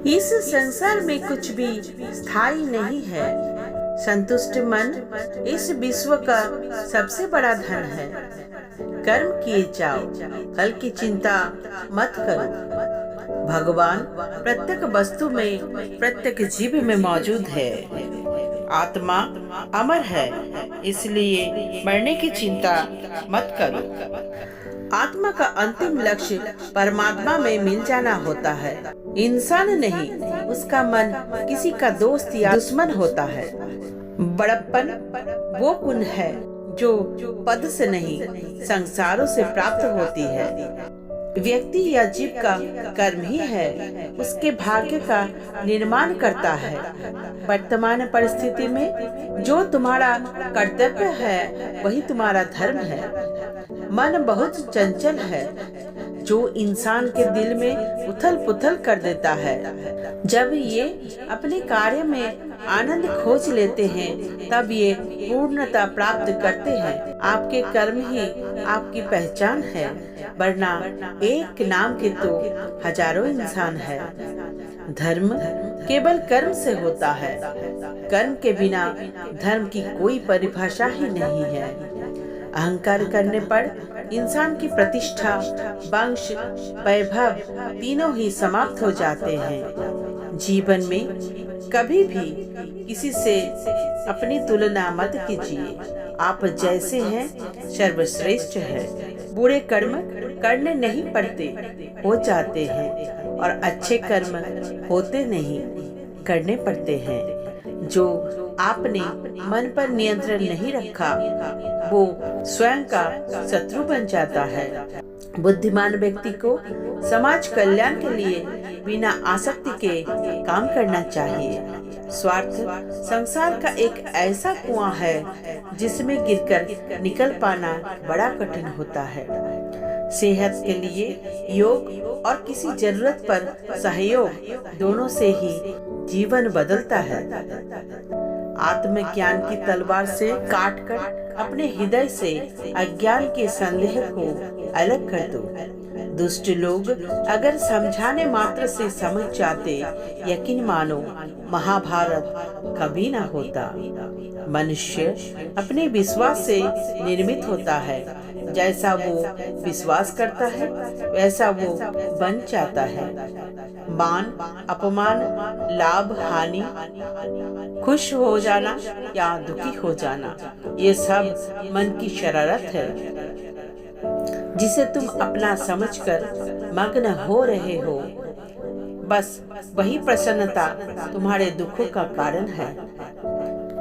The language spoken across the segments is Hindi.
इस संसार में कुछ भी स्थायी नहीं है। संतुष्ट मन इस विश्व का सबसे बड़ा धन है। कर्म किए जाओ, फल की चिंता मत करो। भगवान प्रत्येक वस्तु में, प्रत्येक जीव में मौजूद है। आत्मा अमर है, इसलिए मरने की चिंता मत करो। आत्मा का अंतिम लक्ष्य परमात्मा में मिल जाना होता है। इंसान नहीं, उसका मन किसी का दोस्त या दुश्मन होता है। बड़प्पन वो पुण्य है जो पद से नहीं, संसारों से प्राप्त होती है। व्यक्ति या जीव का कर्म ही है उसके भाग्य का निर्माण करता है। वर्तमान परिस्थिति में जो तुम्हारा कर्तव्य है वही तुम्हारा धर्म है। मन बहुत चंचल है जो इंसान के दिल में उथल पुथल कर देता है। जब ये अपने कार्य में आनंद खोज लेते हैं तब ये पूर्णता प्राप्त करते हैं। आपके कर्म ही आपकी पहचान है, वरना एक नाम के तो हजारों इंसान है। धर्म केवल कर्म से होता है। कर्म के बिना धर्म की कोई परिभाषा ही नहीं है। अहंकार करने पर इंसान की प्रतिष्ठा, वंश, वैभव तीनों ही समाप्त हो जाते हैं। जीवन में कभी भी किसी से अपनी तुलना मत कीजिए। आप जैसे हैं सर्वश्रेष्ठ है। बुरे कर्म करने नहीं पड़ते, हो जाते हैं, और अच्छे कर्म होते नहीं, करने पड़ते हैं। जो आपने मन पर नियंत्रण नहीं रखा वो स्वयं का शत्रु बन जाता है। बुद्धिमान व्यक्ति को समाज कल्याण के लिए बिना आसक्ति के काम करना चाहिए। स्वार्थ संसार का एक ऐसा कुआं है जिसमें गिरकर निकल पाना बड़ा कठिन होता है। सेहत के लिए योग और किसी जरूरत पर सहयोग, दोनों से ही जीवन बदलता है। आत्मज्ञान की तलवार से काटकर अपने हृदय से अज्ञान के संदेह को अलग कर दो। दुष्ट लोग अगर समझाने मात्र से समझ जाते, यकीन मानो महाभारत कभी न होता। मनुष्य अपने विश्वास से निर्मित होता है। जैसा वो विश्वास करता है वैसा वो बन जाता है। मान अपमान, लाभ हानि, खुश हो जाना या दुखी हो जाना, ये सब मन की शरारत है जिसे तुम अपना समझकर मग्न हो रहे हो। बस वही प्रसन्नता तुम्हारे दुखों का कारण है।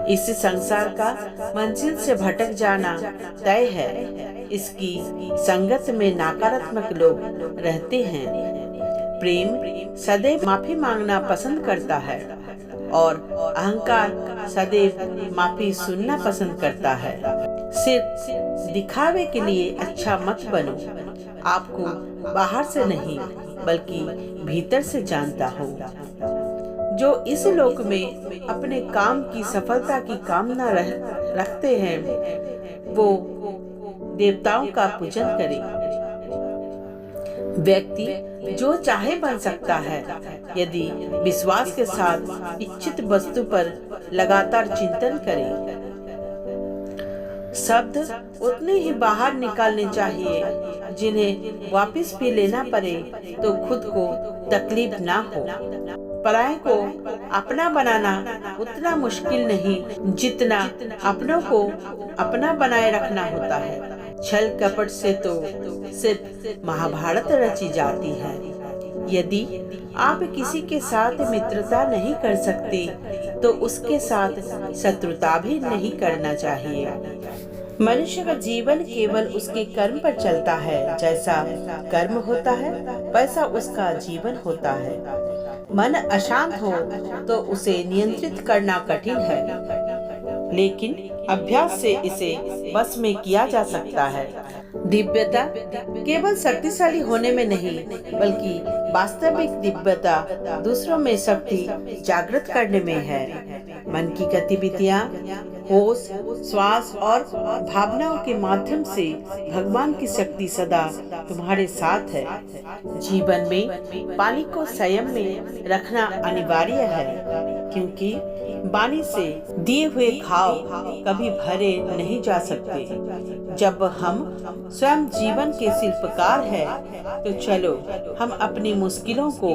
इस संसार का मंजिल से भटक जाना तय है। इसकी संगत में नकारात्मक लोग रहते हैं। प्रेम सदैव माफी मांगना पसंद करता है और अहंकार सदैव माफी सुनना पसंद करता है। सिर्फ दिखावे के लिए अच्छा मत बनो। आपको बाहर से नहीं बल्कि भीतर से जानता हूँ। जो इस लोक में अपने काम की सफलता की कामना रखते हैं वो देवताओं का पूजन करें। व्यक्ति जो चाहे बन सकता है यदि विश्वास के साथ इच्छित वस्तु पर लगातार चिंतन करे। शब्द उतने ही बाहर निकालने चाहिए जिन्हें वापस भी लेना पड़े तो खुद को तकलीफ ना हो। पराये को अपना बनाना उतना मुश्किल नहीं जितना अपनों को अपना बनाए रखना होता है। छल कपट से तो सिर्फ महाभारत रची जाती है। यदि आप किसी के साथ मित्रता नहीं कर सकते तो उसके साथ शत्रुता भी नहीं करना चाहिए। मनुष्य का जीवन केवल उसके कर्म पर चलता है। जैसा कर्म होता है वैसा उसका जीवन होता है। मन अशांत हो तो उसे नियंत्रित करना कठिन है, लेकिन अभ्यास से इसे बस में किया जा सकता है। दिव्यता केवल शक्तिशाली होने में नहीं बल्कि वास्तविक दिव्यता दूसरों में शक्ति जागृत करने में है। मन की गतिविधियाँ होश, श्वास और भावनाओं के माध्यम से भगवान की शक्ति सदा तुम्हारे साथ है। जीवन में पानी को संयम में रखना अनिवार्य है, क्योंकि पानी से दिए हुए घाव कभी भरे नहीं जा सकते। जब हम स्वयं जीवन के शिल्पकार हैं, तो चलो हम अपनी मुश्किलों को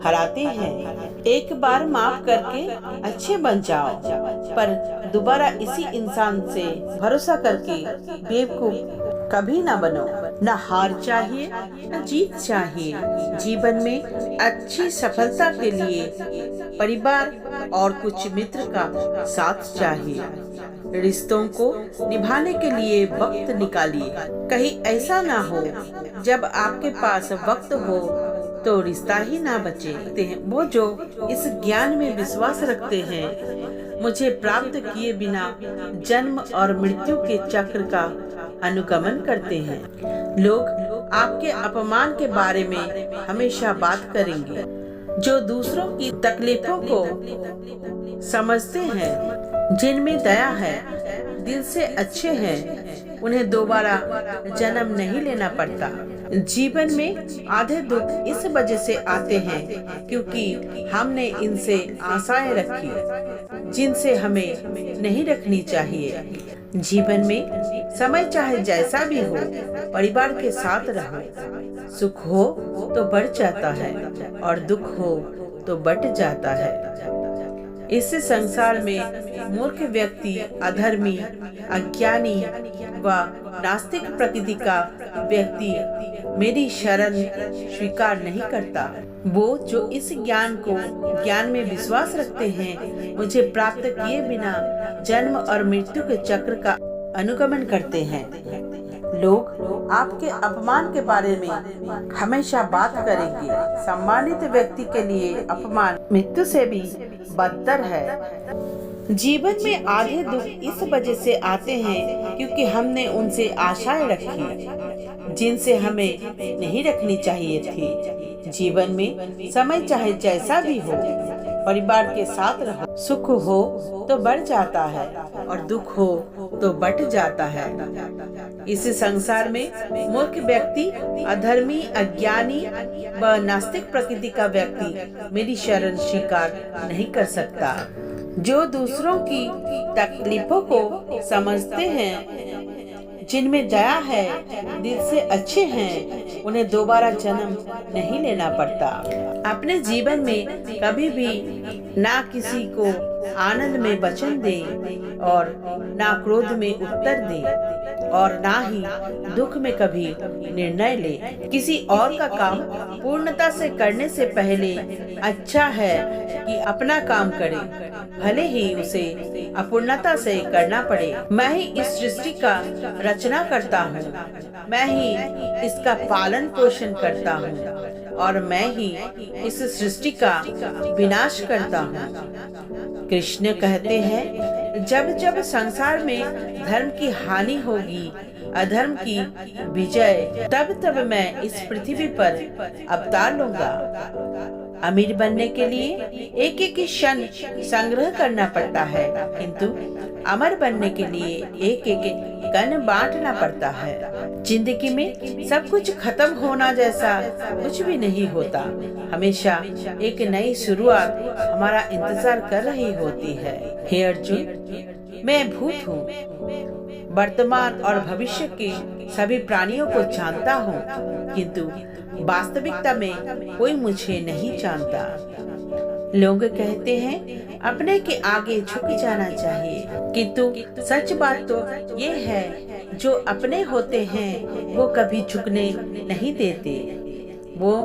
हराते हैं। एक बार माफ करके अच्छे बन जाओ, पर दोबारा इसी इंसान से भरोसा करके बेवकूफ कभी ना बनो। न हार चाहिए न जीत चाहिए। जीवन में अच्छी सफलता के लिए परिवार और कुछ मित्र का साथ चाहिए। रिश्तों को निभाने के लिए वक्त निकालिए। कहीं ऐसा ना हो जब आपके पास वक्त हो तो रिश्ता ही ना बचे। वो जो इस ज्ञान में विश्वास रखते हैं, मुझे प्राप्त किए बिना जन्म और मृत्यु के चक्र का अनुगमन करते हैं। लोग आपके अपमान के बारे में हमेशा बात करेंगे। जो दूसरों की तकलीफों को समझते हैं, जिनमें दया है, दिल से अच्छे हैं, उन्हें दोबारा जन्म नहीं लेना पड़ता। जीवन में आधे दुख इस वजह से आते हैं क्योंकि हमने इनसे आशाएं रखी जिनसे हमें नहीं रखनी चाहिए। जीवन में समय चाहे जैसा भी हो, परिवार के साथ रहो। सुख हो तो बढ़ जाता है और दुख हो तो बट जाता है। इस संसार में मूर्ख व्यक्ति, अधर्मी, अज्ञानी व नास्तिक प्रकृति का व्यक्ति मेरी शरण स्वीकार नहीं करता। वो जो इस ज्ञान में विश्वास रखते हैं, मुझे प्राप्त किए बिना जन्म और मृत्यु के चक्र का अनुगमन करते हैं। लोग आपके अपमान के बारे में हमेशा बात करेंगे। सम्मानित व्यक्ति के लिए अपमान मृत्यु से भी बदतर है। जीवन में आधे दुख इस वजह से आते हैं क्योंकि हमने उनसे आशाएं रखी जिनसे हमें नहीं रखनी चाहिए थी। जीवन में समय चाहे जैसा भी हो, परिवार के साथ रहो। सुख हो तो बढ़ जाता है और दुख हो तो बट जाता है। इस संसार में मूर्ख व्यक्ति, अधर्मी, अज्ञानी व नास्तिक प्रकृति का व्यक्ति मेरी शरण स्वीकार नहीं कर सकता। जो दूसरों की तकलीफों को समझते हैं, जिनमें दया है, दिल से अच्छे हैं, उन्हें दोबारा जन्म नहीं लेना पड़ता। अपने जीवन में कभी भी ना किसी को आनंद में वचन दे और ना क्रोध में उत्तर दे और ना ही दुख में कभी निर्णय ले। किसी और का काम पूर्णता से करने से पहले अच्छा है कि अपना काम करे, भले ही उसे अपूर्णता से करना पड़े। मैं ही इस सृष्टि का रचना करता हूँ, मैं ही इसका पालन पोषण करता हूँ और मैं ही इस सृष्टि का विनाश करता हूँ। कृष्ण कहते हैं, जब जब संसार में धर्म की हानि होगी, अधर्म की विजय, तब तब मैं इस पृथ्वी पर अवतार लूंगा। अमीर बनने के लिए एक एक क्षण संग्रह करना पड़ता है, किंतु अमर बनने के लिए एक एक कण बांटना पड़ता है। जिंदगी में सब कुछ खत्म होना जैसा कुछ भी नहीं होता। हमेशा एक नई शुरुआत हमारा इंतजार कर रही होती है। हे अर्जुन, मैं भूत हूँ, वर्तमान और भविष्य के सभी प्राणियों को जानता हूँ, किंतु वास्तविकता में कोई मुझे नहीं जानता। लोग कहते हैं अपने के आगे झुक जाना चाहिए, किंतु सच बात तो ये है, जो अपने होते हैं वो कभी झुकने नहीं देते। वो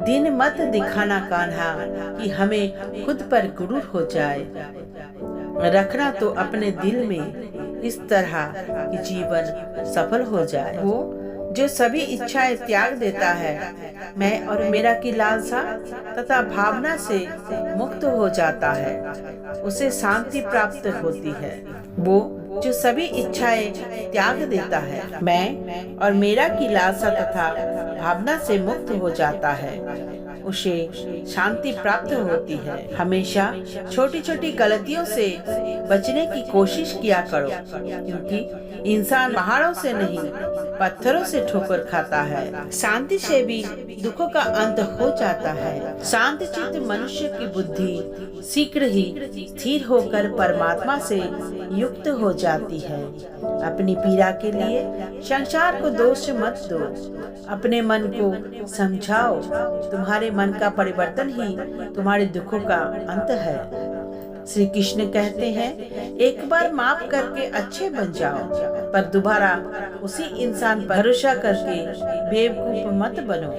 दिन मत दिखाना कान्हा कि हमें खुद पर गुरूर हो जाए। रखना तो अपने दिल में इस तरह कि जीवन सफल हो जाए। वो जो सभी इच्छाएं त्याग देता है, मैं और मेरा की लालसा तथा भावना से मुक्त हो जाता है, उसे शांति प्राप्त होती है। वो जो सभी इच्छाएं त्याग देता है, मैं और मेरा की लालसा तथा भावना से मुक्त हो जाता है, उसे शांति प्राप्त होती है। हमेशा छोटी छोटी गलतियों से बचने की कोशिश किया करो, क्योंकि इंसान पहाड़ों से नहीं पत्थरों से ठोकर खाता है। शांति से भी दुखों का अंत हो जाता है। शांत चित्त मनुष्य की बुद्धि शीघ्र ही स्थिर होकर परमात्मा से युक्त हो जाती है। अपनी पीड़ा के लिए संसार को दोष मत दो, अपने मन को समझाओ। तुम्हारे मन का परिवर्तन ही तुम्हारे दुखों का अंत है। श्री कृष्ण कहते हैं, एक बार माफ करके अच्छे बन जाओ, पर दोबारा उसी इंसान पर भरोसा करके बेवकूफ मत बनो।